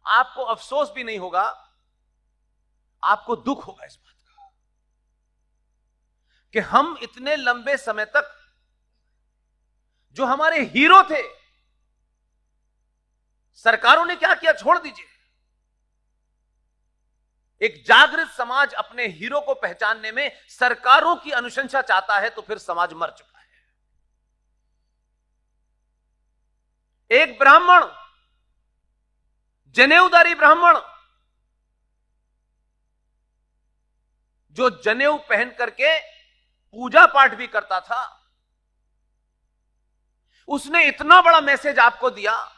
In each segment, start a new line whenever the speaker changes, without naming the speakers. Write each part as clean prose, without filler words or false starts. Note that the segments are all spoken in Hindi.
आपको अफसोस भी नहीं होगा, आपको दुख होगा इस बात का कि हम इतने लंबे समय तक जो हमारे हीरो थे, सरकारों ने क्या किया छोड़ दीजिए। एक जागृत समाज अपने हीरो को पहचानने में सरकारों की अनुशंसा चाहता है तो फिर समाज मर चुका है। एक ब्राह्मण, जनेऊधारी ब्राह्मण, जो जनेऊ पहन करके पूजा पाठ भी करता था, उसने इतना बड़ा मैसेज आपको दिया,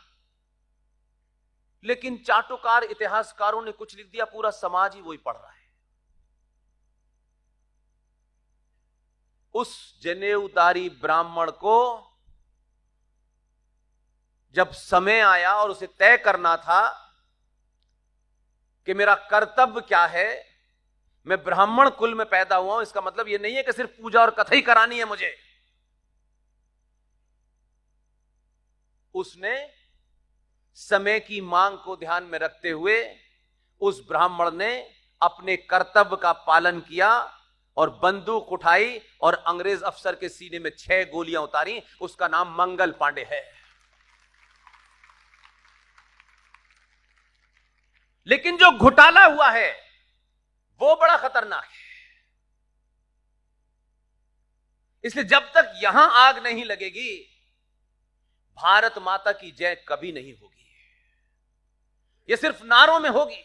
लेकिन चाटुकार इतिहासकारों ने कुछ लिख दिया, पूरा समाज ही वही पढ़ रहा है। उस जनेऊधारी ब्राह्मण को जब समय आया और उसे तय करना था कि मेरा कर्तव्य क्या है, मैं ब्राह्मण कुल में पैदा हुआ हूं, इसका मतलब यह नहीं है कि सिर्फ पूजा और कथा ही करानी है मुझे। उसने समय की मांग को ध्यान में रखते हुए उस ब्राह्मण ने अपने कर्तव्य का पालन किया और बंदूक उठाई और अंग्रेज अफसर के सीने में 6 गोलियां उतारी। उसका नाम मंगल पांडे है। लेकिन जो घोटाला हुआ है वो बड़ा खतरनाक है। इसलिए जब तक यहां आग नहीं लगेगी, भारत माता की जय कभी नहीं होगी। यह सिर्फ नारों में होगी।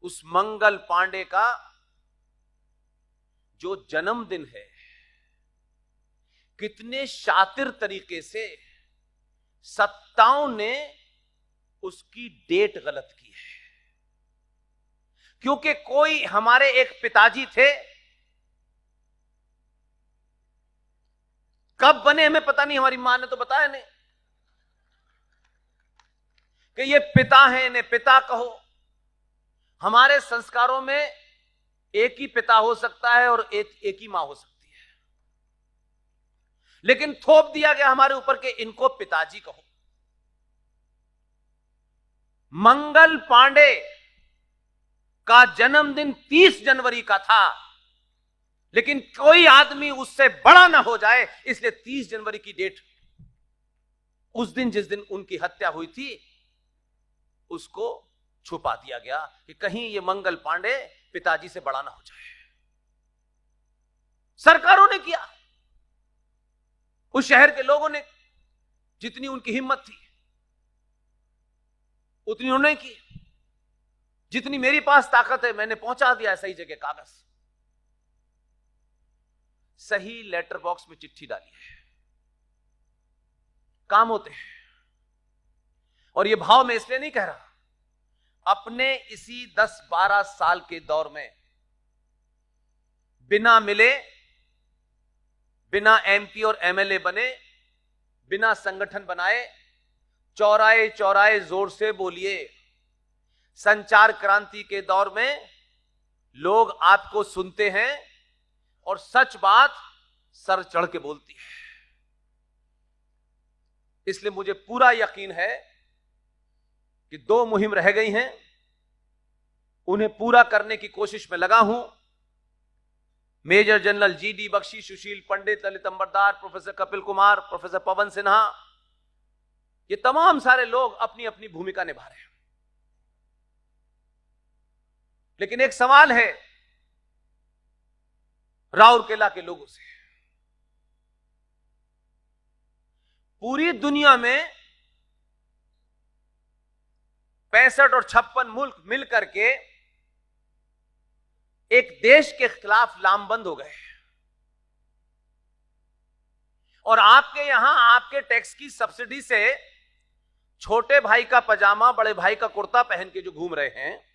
उस मंगल पांडे का जो जन्मदिन है, कितने शातिर तरीके से सत्ताओं ने उसकी डेट गलत की है। क्योंकि कोई हमारे एक पिताजी थे, कब बने हमें पता नहीं, हमारी मां ने तो बताया नहीं कि ये पिता हैं, इन्हें पिता कहो। हमारे संस्कारों में एक ही पिता हो सकता है और एक ही मां हो सकती है, लेकिन थोप दिया गया हमारे ऊपर के इनको पिताजी कहो। मंगल पांडे का जन्मदिन 30 जनवरी का था, लेकिन कोई आदमी उससे बड़ा ना हो जाए, इसलिए 30 जनवरी की डेट, उस दिन जिस दिन उनकी हत्या हुई थी, उसको छुपा दिया गया कि कहीं ये मंगल पांडे पिताजी से बड़ा ना हो जाए। सरकारों ने किया, उस शहर के लोगों ने जितनी उनकी हिम्मत थी उतनी उन्होंने की। जितनी मेरी पास ताकत है मैंने पहुंचा दिया सही जगह कागज, सही लेटर बॉक्स में चिट्ठी डाली है। काम होते हैं। और ये भाव मैं इसलिए नहीं कह रहा, अपने इसी 10-12 साल के दौर में बिना मिले, बिना एमपी और एमएलए बने, बिना संगठन बनाए, चौराहे चौराहे जोर से बोलिए। संचार क्रांति के दौर में लोग आपको सुनते हैं और सच बात सर चढ़ के बोलती है। इसलिए मुझे पूरा यकीन है कि 2 मुहिम रह गई हैं, उन्हें पूरा करने की कोशिश में लगा हूं। मेजर जनरल जीडी बख्शी, सुशील पंडित, ललित अंबरदार, प्रोफेसर कपिल कुमार, प्रोफेसर पवन सिन्हा, ये तमाम सारे लोग अपनी अपनी भूमिका निभा रहे हैं। लेकिन एक सवाल है राउरकेला के लोगों से। पूरी दुनिया में 65 और 56 मुल्क मिलकर के एक देश के खिलाफ लामबंद हो गए, और आपके यहां आपके टैक्स की सब्सिडी से छोटे भाई का पजामा बड़े भाई का कुर्ता पहन के जो घूम रहे हैं,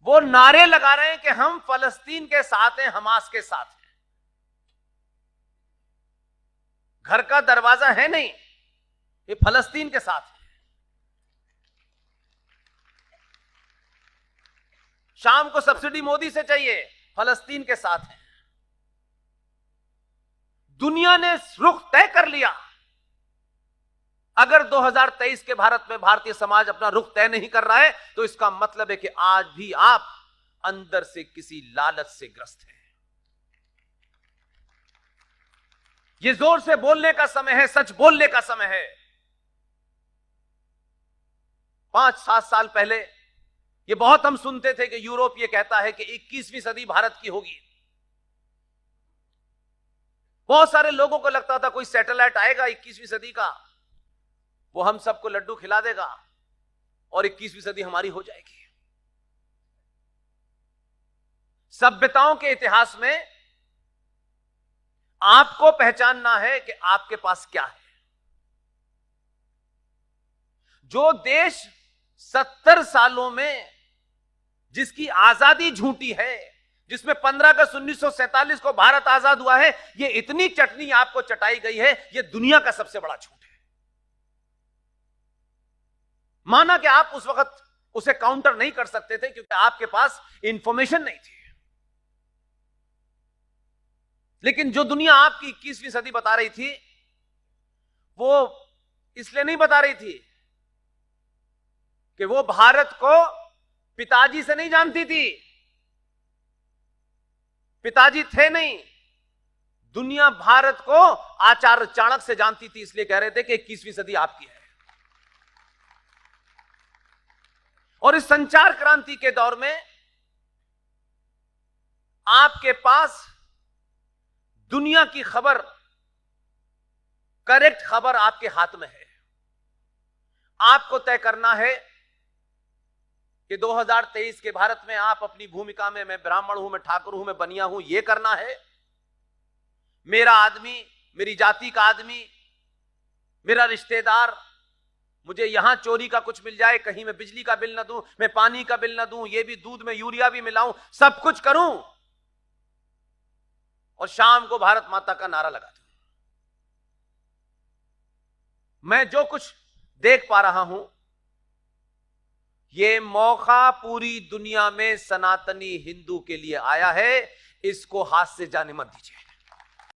वो नारे लगा रहे हैं कि हम फलस्तीन के साथ हैं, हमास के साथ हैं। घर का दरवाजा है नहीं, ये फलस्तीन के साथ है। शाम को सब्सिडी मोदी से चाहिए, फलस्तीन के साथ है। दुनिया ने रुख तय कर लिया, अगर 2023 के भारत में भारतीय समाज अपना रुख तय नहीं कर रहा है तो इसका मतलब है कि आज भी आप अंदर से किसी लालच से ग्रस्त हैं। यह जोर से बोलने का समय है, सच बोलने का समय है। 5-7 साल पहले ये बहुत हम सुनते थे कि यूरोप ये कहता है कि 21वीं सदी भारत की होगी। बहुत सारे लोगों को लगता था कोई सैटेलाइट आएगा 21वीं सदी का, वो हम सबको लड्डू खिला देगा और 21वीं सदी हमारी हो जाएगी। सभ्यताओं के इतिहास में आपको पहचानना है कि आपके पास क्या है। जो देश 70 सालों में जिसकी आजादी झूठी है, जिसमें 15 अगस्त 1947 को भारत आजाद हुआ है, ये इतनी चटनी आपको चटाई गई है, ये दुनिया का सबसे बड़ा झूठ है। माना कि आप उस वक्त उसे काउंटर नहीं कर सकते थे क्योंकि आपके पास इंफॉर्मेशन नहीं थी, लेकिन जो दुनिया आपकी 21वीं सदी बता रही थी वो इसलिए नहीं बता रही थी कि वो भारत को पिताजी से नहीं जानती थी, पिताजी थे नहीं, दुनिया भारत को आचार्य चाणक्य से जानती थी। इसलिए कह रहे थे कि 21वीं सदी आपकी है। और इस संचार क्रांति के दौर में आपके पास दुनिया की खबर, करेक्ट खबर आपके हाथ में है। आपको तय करना है कि 2023 के भारत में आप अपनी भूमिका में, मैं ब्राह्मण हूं, मैं ठाकुर हूं, मैं बनिया हूं, यह करना है। मेरा आदमी, मेरी जाति का आदमी, मेरा रिश्तेदार, मुझे यहां चोरी का कुछ मिल जाए, कहीं मैं बिजली का बिल ना दूं, मैं पानी का बिल ना दूं, ये भी दूध में यूरिया भी मिलाऊं, सब कुछ करूं और शाम को भारत माता का नारा लगा दूं। मैं जो कुछ देख पा रहा हूं, ये मौका पूरी दुनिया में सनातनी हिंदू के लिए आया है। इसको हाथ से जाने मत दीजिए।